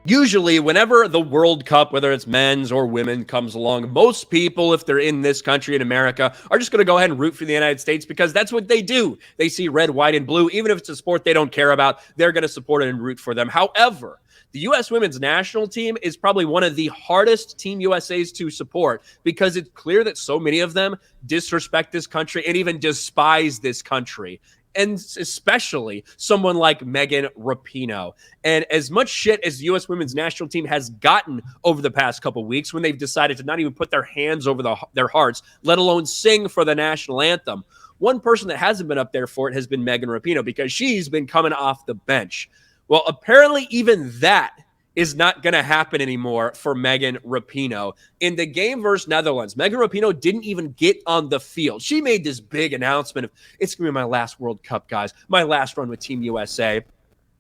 Usually, whenever the World Cup, whether it's men's or women, comes along, most people, if they're in this country in America, are just going to go ahead and root for the United States because that's what they do. They see red, white, and blue. Even if it's a sport they don't care about, they're going to support it and root for them. However, the U.S. women's national team is probably one of the hardest Team USAs to support because it's clear that so many of them disrespect this country and even despise this country. And especially someone like Megan Rapinoe. And as much shit as the U.S. women's national team has gotten over the past couple weeks when they've decided to not even put their hands over their hearts, let alone sing for the national anthem, one person that hasn't been up there for it has been Megan Rapinoe because she's been coming off the bench. Well, apparently even that is not going to happen anymore for Megan Rapinoe. In the game versus Netherlands, Megan Rapinoe didn't even get on the field. She made this big announcement of, it's going to be my last World Cup, guys, my last run with Team USA.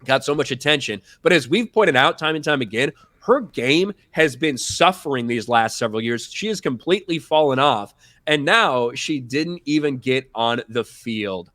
Got so much attention. But as we've pointed out time and time again, her game has been suffering these last several years. She has completely fallen off. And now she didn't even get on the field.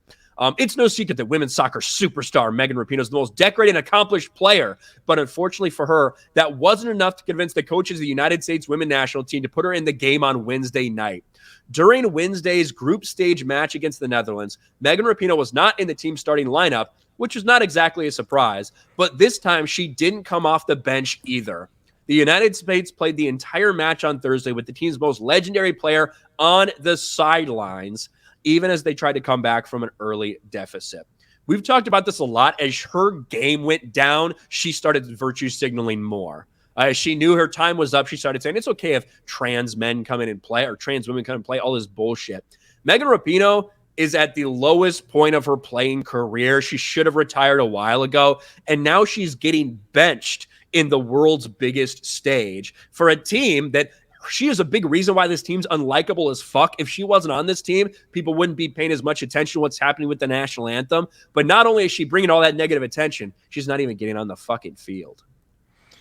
It's no secret that women's soccer superstar Megan Rapinoe is the most decorated and accomplished player. But unfortunately for her, that wasn't enough to convince the coaches of the United States women's national team to put her in the game on Wednesday night. During Wednesday's group stage match against the Netherlands, Megan Rapinoe was not in the team starting lineup, which was not exactly a surprise. But this time, she didn't come off the bench either. The United States played the entire match on Thursday with the team's most legendary player on the sidelines, even as they tried to come back from an early deficit. We've talked about this a lot. As her game went down, she started virtue signaling more. She knew her time was up. She started saying, it's okay if trans men come in and play or trans women come and play, all this bullshit. Megan Rapinoe is at the lowest point of her playing career. She should have retired a while ago, and now she's getting benched in the world's biggest stage for a team that she is a big reason why this team's unlikable as fuck. If she wasn't on this team, people wouldn't be paying as much attention to what's happening with the national anthem. But not only is she bringing all that negative attention, she's not even getting on the fucking field.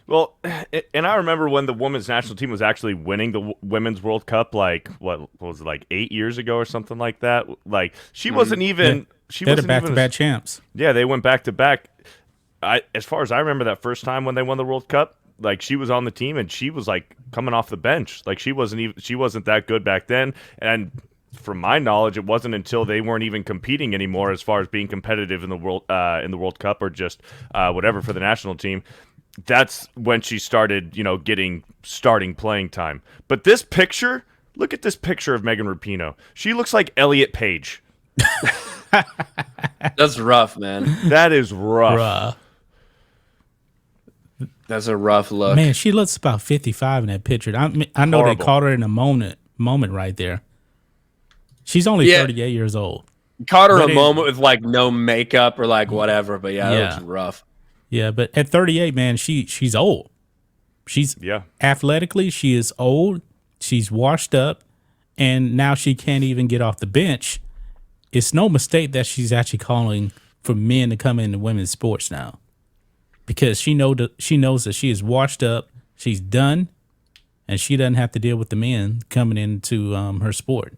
Well, and I remember when the women's national team was actually winning the Women's World Cup, like, what was it, like 8 years ago or something like that? Like, she wasn't even... They're the back-to-back champs. Yeah, they went back-to-back. As far as I remember that first time when they won the World Cup, like, she was on the team and she was like coming off the bench. Like, she wasn't that good back then. And from my knowledge, it wasn't until they weren't even competing anymore as far as being competitive in the World Cup or just whatever for the national team. That's when she started, getting starting playing time. But this picture, look at this picture of Megan Rapinoe. She looks like Elliot Page. That's rough, man. That is rough. That's a rough look. Man, she looks about 55 in that picture. I know Horrible. they caught her in a moment right there. She's only 38 years old. Caught her in a moment with like no makeup or like whatever, but that looks rough. Yeah, but at 38, man, she's old. She's athletically, she is old. She's washed up, and now she can't even get off the bench. It's no mistake that she's actually calling for men to come into women's sports now, because she knows that she is washed up, she's done, and she doesn't have to deal with the men coming into her sport.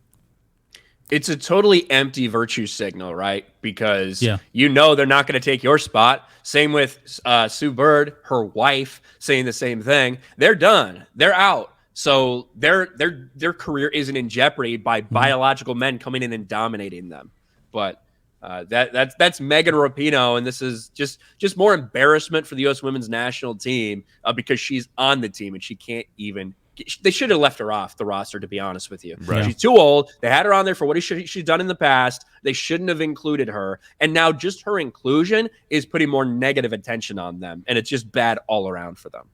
It's a totally empty virtue signal, right? Because they're not going to take your spot. Same with Sue Bird, her wife, saying the same thing. They're done. They're out. So their career isn't in jeopardy by biological men coming in and dominating them. But that's Megan Rapinoe, and this is just more embarrassment for the U.S. women's national team because she's on the team and she can't even. They should have left her off the roster, to be honest with you. Right. She's too old. They had her on there for what she's done in the past. They shouldn't have included her. And now just her inclusion is putting more negative attention on them. And it's just bad all around for them.